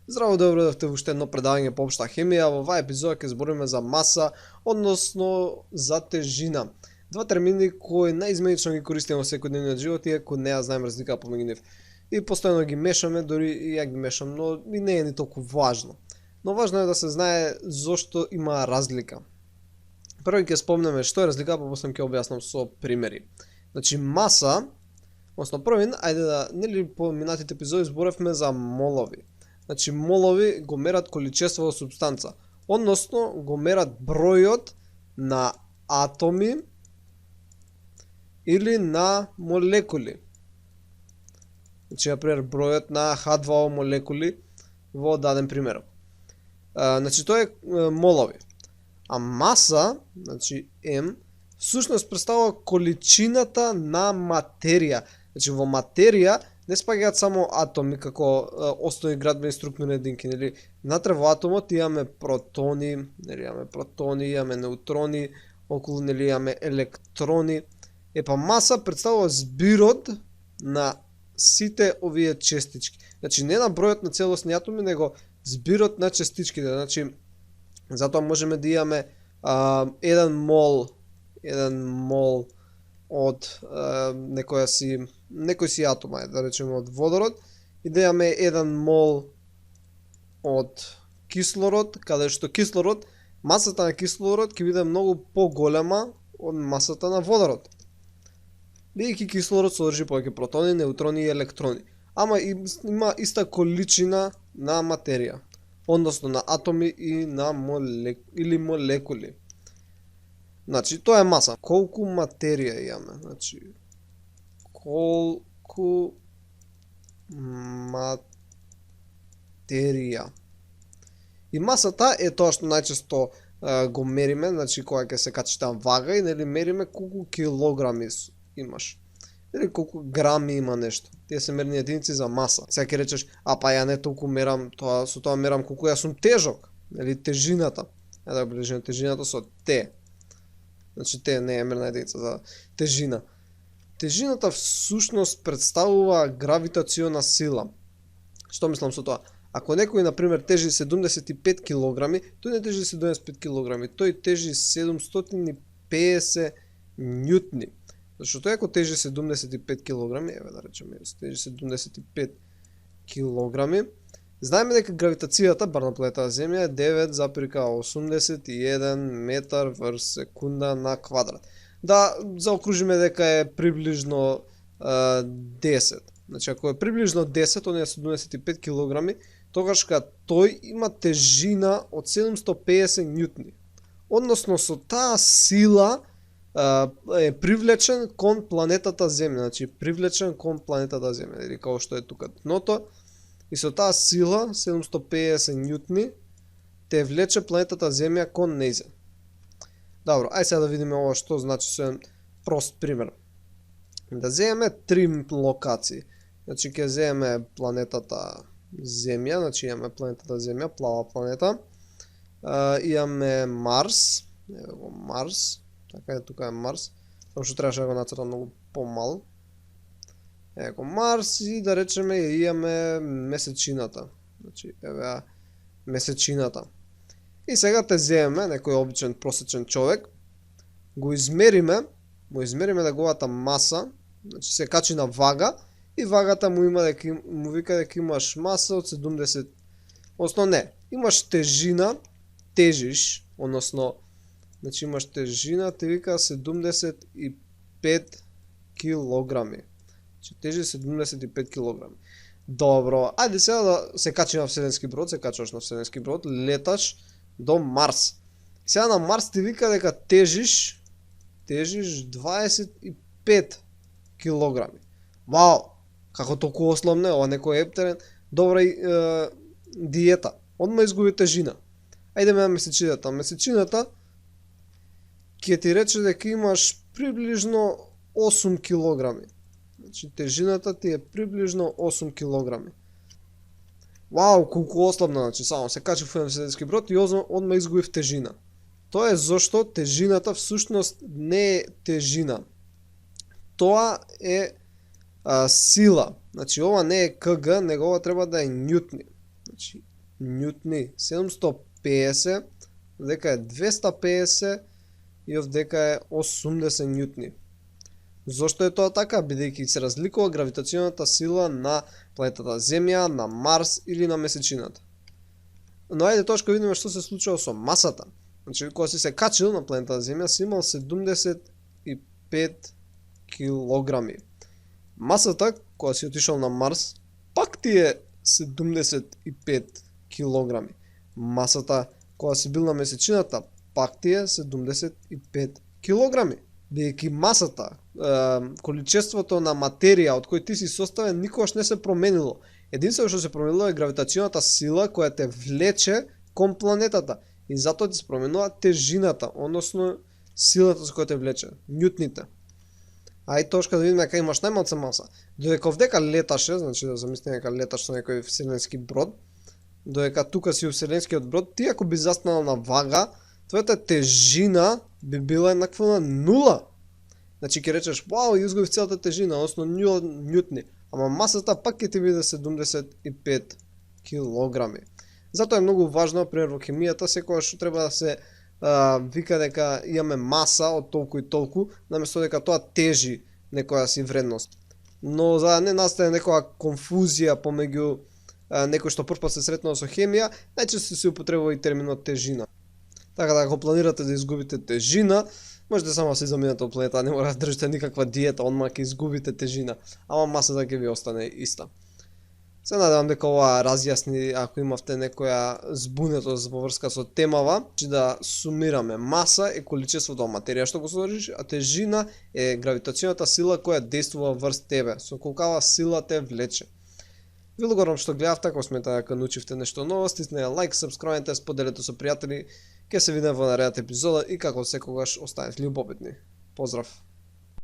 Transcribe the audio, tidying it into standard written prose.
Здраво, добро дојдовте во уште едно предавање по општа хемија. Во оваа епизода ќе збориме за маса, односно за тежина. Два термини кои наизменично ги користиме во секојдневниот живот, иако не ја знаеме разлика помеѓу нив. И постојано ги мешаме, дури и ја ги мешам, но и не е ни толку важно. Но важно е да се знае зошто има разлика. Прво ќе спомнеме што е разлика, па после ќе објаснам со примери. Значи маса, односно првин, ајде да нели по минатите епизоди зборевме за молови. Значи молови го мерат количество во супстанца, односно го мерат бројот на атоми или на молекули. Значи, например, бројот на H2O молекули во даден пример. Значи, тоа е молови. А маса, значи М, всушност представува количината на материја. Значи, во материја не спаѓаат само атоми како основни градбени структурни единки, нели? Внатре во атомот имаме протони, нели, имаме неутрони, околу нели имаме електрони. Па маса представува збирот на сите овие честички. Значи не на бројот на целосни атоми, него збирот на частичките. Значи затоа можеме да имаме 1 мол од некој си атом, да речеме од водород, и да имаме 1 мол од кислород, каде што кислород, масата на кислород ќе биде многу поголема од масата на водород. Бидејќи кислород содржи повеќе протони, неутрони и електрони, ама има иста количина на материја, односно на атоми и на молекули. Значи, тоа е маса. Колку материја имаме? Значи, колку материја. И масата е тоа што најчесто го мериме, значи кога ќе се качи таа вага и нели мериме колку килограми имаш. Или колку грами има нешто. Тие се мерни единици за маса. Сега ќе речеш, па ја не толку мерам, со тоа мерам колку јас сум тежок, нели тежината. Да бележиме тежината со Т. Значи Т не е мерна единица за тежина. Тежината всушност представува гравитациона сила. Што мислам со тоа? Ако некој, например, тежи 75 кг, тој не тежи 75 кг, тој тежи 750 ньютни. Зашто тој ако тежи 75 кг, еве да речеме, тежи 75 кг, знаеме дека гравитацијата, бар на планетата Земја, е 9,81 метар врз секунда на квадрат. Да заокружиме дека е приближно 10. Значи, ако е приближно 10, он е 75 кг, тогаш тој има тежина од 750 ньютни. Односно, со таа сила е привлечен кон планетата Земја. Значи, привлечен кон планетата Земја, или како што е тука дното. И со таа сила, 750 ньютни, те влече планетата Земја кон нејзе. Добро, ај сега да видиме ова што значи со еден прост пример. Да земеме три локации. Значи ќе земеме планетата Земја, значи имаме планетата Земја, плава планета. Имаме Марс, еве го Марс, така е, тука е Марс. Само што требаше да го нацртам многу помал. Еко Марс и да речеме имаме месечината. Значи еве месечината. И сега те земеме некој обичен просечен човек, го измериме неговата маса, значи се качи на вага и вагата му вика дека имаш маса од 70, односно не, имаш тежина, тежиш, односно значи имаш тежина, те вика 75 килограми. Значи тежи 75 килограми. Добро, ајде сега да се качи на вселенски брод, се качуваш на вселенски брод, леташ до Марс. Сега на Марс ти вика дека тежиш 25 килограми. Вау, како толку ослабне, ова некој ептерен, добра диета. Одма изгуби тежина. Ајде на месечината. Месечината ќе ти рече дека имаш приближно 8 килограми. Значи тежината ти е приближно 8 килограми. Вау, колку ослабна, значи само се качи во вселенски брод и одма изгубив тежина. Тоа е зашто тежината всушност не е тежина. Тоа е сила. Значи ова не е кг, него ова треба да е ньютни. Значи ньутни, 750, дека е 250 и овдека е 80 ньутни. Зошто е тоа така? Бидејќи се разликува гравитационата сила на планетата Земја, на Марс или на Месечината. Но ајде точка видиме што се случува со масата. Значи, кога си се качил на планетата Земја, си имал 75 килограми. Масата, кога си отишол на Марс, пак ти е 75 килограми. Масата, кога си бил на Месечината, пак ти е 75 килограми. Бидејќи масата, количеството на материја од кој ти си составен никогаш не се променило. Единствено што се променило е гравитационата сила која те влече кон планетата. И затоа ти се променува тежината, односно силата со која те влече, ньутните. Ај точка да видиме дека имаш најмалца маса. Додека овдека леташе, значи да замислиме дека леташ со некој вселенски брод, додека тука си у вселенскиот брод, ти ако би застанал на вага, твојата тежина би била еднаква на нула. Значи ќе речеш, вау, изгубив целата тежина, односно 0 ньутни. Ама масата пак ќе ти биде 75 килограми. Затоа е многу важно, например во хемијата, секогаш што треба да се вика дека имаме маса од толку и толку, наместо дека тоа тежи некоја си вредност. Но за да не настане некоја конфузија помеѓу некој што првпат се сретнува со хемија, најчесто се употребува и терминот тежина. Така да ако планирате да изгубите тежина, можете само да се заминете од планета, не мора да држите никаква диета, одма ќе изгубите тежина, ама масата ќе ви остане иста. Се надевам дека ова разјасни ако имавте некоја збунетост во врска со темава, че да сумираме. Маса е количеството материја што го содржиш, а тежина е гравитационата сила која действува врз тебе, со колкава сила те влече. Ви благодарам што гледавте, ако сметате дека научивте нешто ново, стиснете лайк, сабскрајбнете, споделете со пријатели. Ќе се видиме во наредната епизода и како секогаш останете љубопитни. Поздрав!